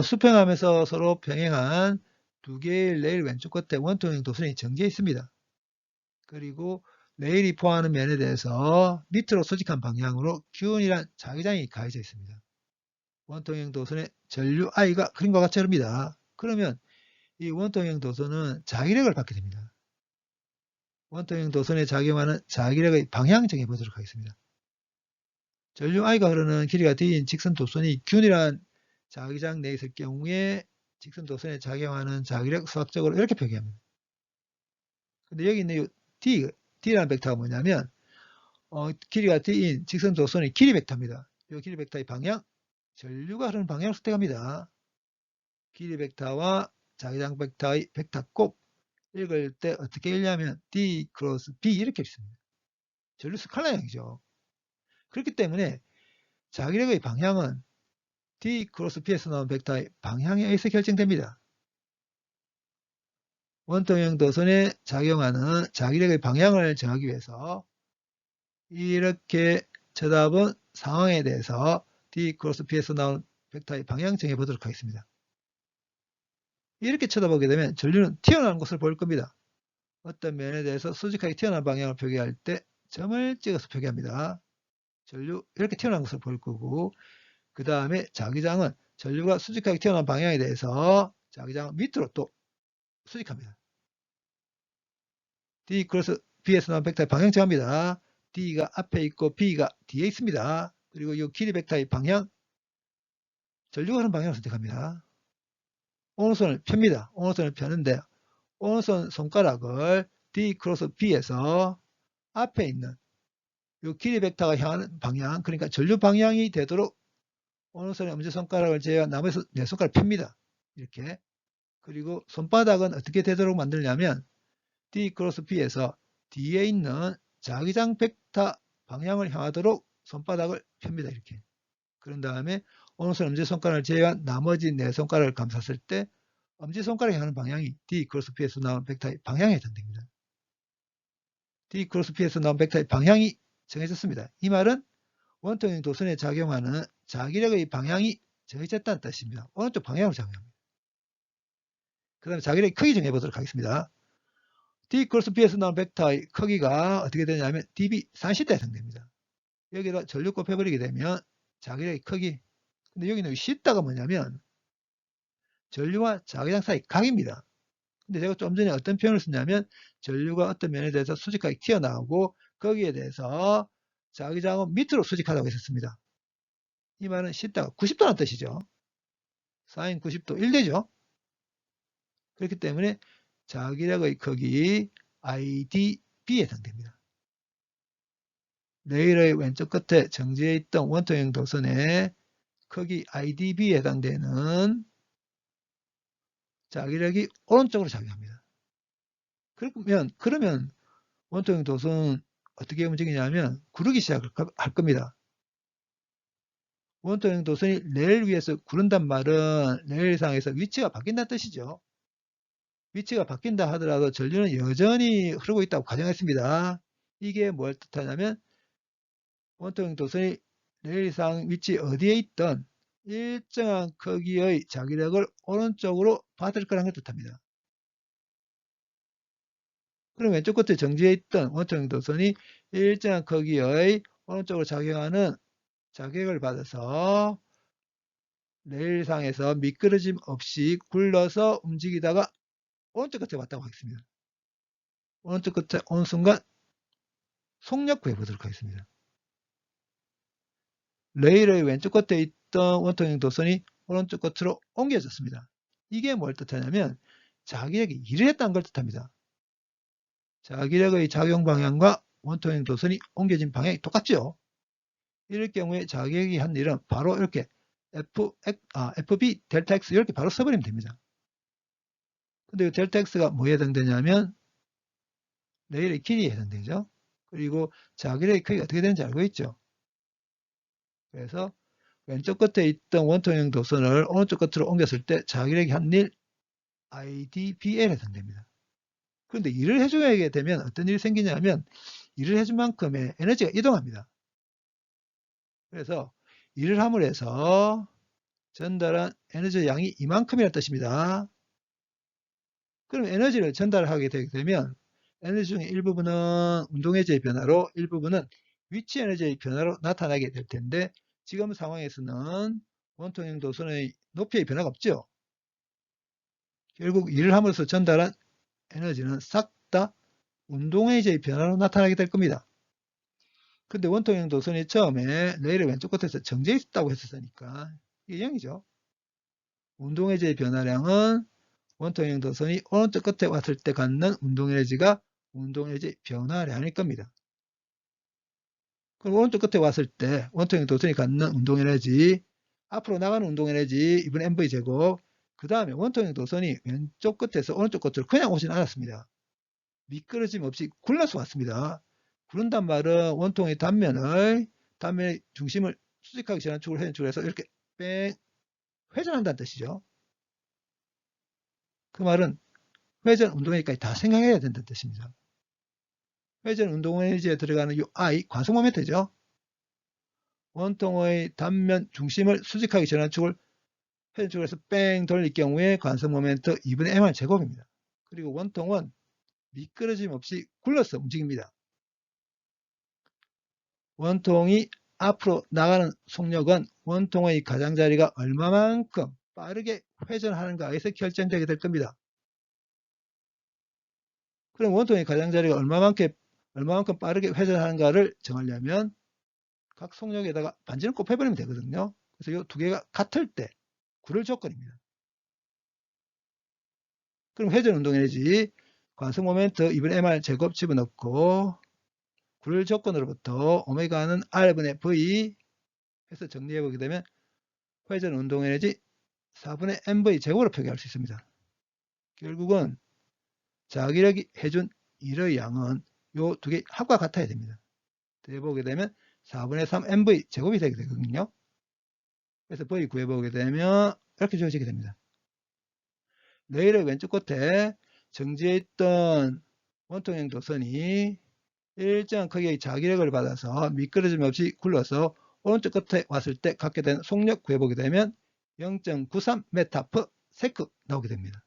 수평하면서 서로 평행한 두 개의 레일 왼쪽 끝에 원통형 도선이 정지해 있습니다. 그리고 레일이 포함하는 면에 대해서 밑으로 수직한 방향으로 기운이란 자기장이 가해져 있습니다. 원통형 도선의 전류 I가 그림과 같이 흐릅니다. 그러면 이 원통형 도선은 자기력을 받게 됩니다. 원통형 도선에 작용하는 자기력의 방향 정해보도록 하겠습니다. 전류 I가 흐르는 길이가 D인 직선 도선이 균이란 자기장 내에 있을 경우에 직선 도선에 작용하는 자기력 수학적으로 이렇게 표기합니다. 근데 여기 있는 D라는 벡터가 뭐냐면 길이가 D인 직선 도선의 길이 벡터입니다. 이 길이 벡터의 방향, 전류가 흐르는 방향을 선택합니다. 길이 벡터와 자기장 벡터의 벡터 곱 읽을 때 어떻게 읽냐면 D 크로스 B 이렇게 읽습니다. 전류 스칼라형이죠. 그렇기 때문에 자기력의 방향은 D 크로스 B에서 나온 벡터의 방향에 의해서 결정됩니다. 원통형 도선에 작용하는 자기력의 방향을 정하기 위해서 이렇게 쳐다본 상황에 대해서 D 크로스 B에서 나온 벡터의 방향 정해보도록 하겠습니다. 이렇게 쳐다보게 되면 전류는 튀어나오는 것을 볼 겁니다. 어떤 면에 대해서 수직하게 튀어나온 방향을 표기할 때 점을 찍어서 표기합니다. 전류 이렇게 튀어나온 것을 볼 거고, 그 다음에 자기장은 전류가 수직하게 튀어나온 방향에 대해서 자기장 밑으로 또 수직합니다. D 크로스 B에서 나온 벡터의 방향 정합니다. D가 앞에 있고 B가 뒤에 있습니다. 그리고 이 길이 벡터의 방향, 전류가 흐르는 방향을 선택합니다. 오른손을 펴니다. 오른손을 펴는데 오른손 손가락을 D 크로스 B에서 앞에 있는 이 길이 벡터가 향하는 방향, 그러니까 전류 방향이 되도록 오른손의 엄지손가락을 제외한 나머지 네 손가락을 펴니다. 이렇게. 그리고 손바닥은 어떻게 되도록 만들냐면 D 크로스 B에서 뒤에 있는 자기장 벡터 방향을 향하도록 손바닥을 펴니다. 이렇게. 그런 다음에 오른손 엄지손가락을 제외한 나머지 네 손가락을 감쌌을 때 엄지손가락이 향하는 방향이 D 크로스 B에서 나온 벡터의 방향에 해당됩니다. D 크로스 B에서 나온 벡터의 방향이 정해졌습니다. 이 말은 원통형 도선에 작용하는 자기력의 방향이 정해졌다는 뜻입니다. 오른쪽 방향으로 작용합니다. 그 다음에 자기력의 크기 정해보도록 하겠습니다. D 크로스 B에서 나온 벡터의 크기가 어떻게 되냐면 dB 산시타에 해당됩니다. 여기다 전류 곱해버리게 되면 자기력의 크기, 근데 여기는 시타가 뭐냐면 전류와 자기장 사이 각입니다. 근데 제가 좀 전에 어떤 표현을 썼냐면 전류가 어떤 면에 대해서 수직하게 튀어나오고 거기에 대해서 자기장은 밑으로 수직하다고 했었습니다. 이 말은 시타가 90도라는 뜻이죠. 사인 90도 1되죠. 그렇기 때문에 자기력의 크기 IDB에 해당됩니다. 레일의 왼쪽 끝에 정지해 있던 원통형 도선의 크기 IDB에 해당되는 자기력이 오른쪽으로 작용합니다. 그러면 원통형 도선은 어떻게 움직이냐면 구르기 시작할 겁니다. 원통형 도선이 레일 위에서 구른단 말은 레일상에서 위치가 바뀐다는 뜻이죠. 위치가 바뀐다 하더라도 전류는 여전히 흐르고 있다고 가정했습니다. 이게 뭘 뜻하냐면 원통형 도선이 레일상 위치 어디에 있던 일정한 크기의 자기력을 오른쪽으로 받을 거라는 걸 뜻합니다. 그럼 왼쪽 끝에 정지해 있던 원통형 도선이 일정한 크기의 오른쪽으로 작용하는 자격을 받아서 레일상에서 미끄러짐 없이 굴러서 움직이다가 오른쪽 끝에 왔다고 하겠습니다. 오른쪽 끝에 온 순간 속력 구해보도록 하겠습니다. 레일의 왼쪽 끝에 있던 원통형 도선이 오른쪽 끝으로 옮겨졌습니다. 이게 뭘 뜻하냐면 자기력이 일을 했다는 걸 뜻합니다. 자기력의 작용 방향과 원통형 도선이 옮겨진 방향이 똑같죠. 이럴 경우에 자기력이 한 일은 바로 이렇게 FB 델타 X 이렇게 바로 써버리면 됩니다. 근데 이 델타 X가 뭐에 해당되냐면 레일의 길이에 해당되죠. 그리고 자기력의 크기가 어떻게 되는지 알고 있죠. 그래서 왼쪽 끝에 있던 원통형 도선을 오른쪽 끝으로 옮겼을 때 자기력이 한 일 IDBL에 해당됩니다. 그런데 일을 해주게 되면 어떤 일이 생기냐면 일을 해준 만큼의 에너지가 이동합니다. 그래서 일을 함으로 해서 전달한 에너지 양이 이만큼이라는 뜻입니다. 그럼 에너지를 전달하게 되게 되면 에너지 중에 일부분은 운동에너지의 변화로 일부분은 위치 에너지의 변화로 나타나게 될 텐데 지금 상황에서는 원통형 도선의 높이의 변화가 없죠. 결국 일을 함으로써 전달한 에너지는 싹 다 운동에너지의 변화로 나타나게 될 겁니다. 근데 원통형 도선이 처음에 레일의 왼쪽 끝에서 정지해 있다고 했었으니까 이게 0이죠. 운동에너지의 변화량은 원통형 도선이 오른쪽 끝에 왔을 때 갖는 운동에너지가 운동에너지 변화량일 겁니다. 그럼 오른쪽 끝에 왔을 때 원통형 도선이 갖는 운동에너지, 앞으로 나가는 운동에너지 2분의 mv 제곱, 그 다음에 원통형 도선이 왼쪽 끝에서 오른쪽 끝으로 그냥 오진 않았습니다. 미끄러짐 없이 굴러서 왔습니다. 구른단 말은 원통의 단면의 중심을 수직하게 전환축으로 회전축을 해서 이렇게 뺑 회전한다는 뜻이죠. 그 말은 회전 운동에너지까지 다 생각해야 된다는 뜻입니다. 회전 운동에너지에 들어가는 이 I, 과속 모멘트죠. 원통의 단면 중심을 수직하게 전환축을 회전축을 해서 뺑 돌릴 경우에 관성 모멘트 2분의 mr 제곱입니다. 그리고 원통은 미끄러짐 없이 굴러서 움직입니다. 원통이 앞으로 나가는 속력은 원통의 가장자리가 얼마만큼 빠르게 회전하는가에서 결정되게 될 겁니다. 그럼 원통의 가장자리가 얼마만큼 빠르게 회전하는가를 정하려면 각 속력에다가 반지를 곱해버리면 되거든요. 그래서 이 두 개가 같을 때 구를 조건입니다. 그럼 회전 운동 에너지 관성 모멘트 2분의 mr 제곱 집어넣고 구를 조건으로부터 오메가는 r분의 v 해서 정리해보게 되면 회전 운동 에너지 4분의 mv 제곱으로 표기할 수 있습니다. 결국은 자기력이 해준 일의 양은 요 두 개 합과 같아야 됩니다. 해보게 되면 4분의 3 mv 제곱이 되게 되거든요. 그래서 v 구해보게 되면 이렇게 주어지게 됩니다. 레일의 왼쪽 끝에 정지해 있던 원통형 도선이 일정한 크기의 자기력을 받아서 미끄러짐 없이 굴러서 오른쪽 끝에 왔을 때 갖게 된 속력 구해보게 되면 0.93m/s 나오게 됩니다.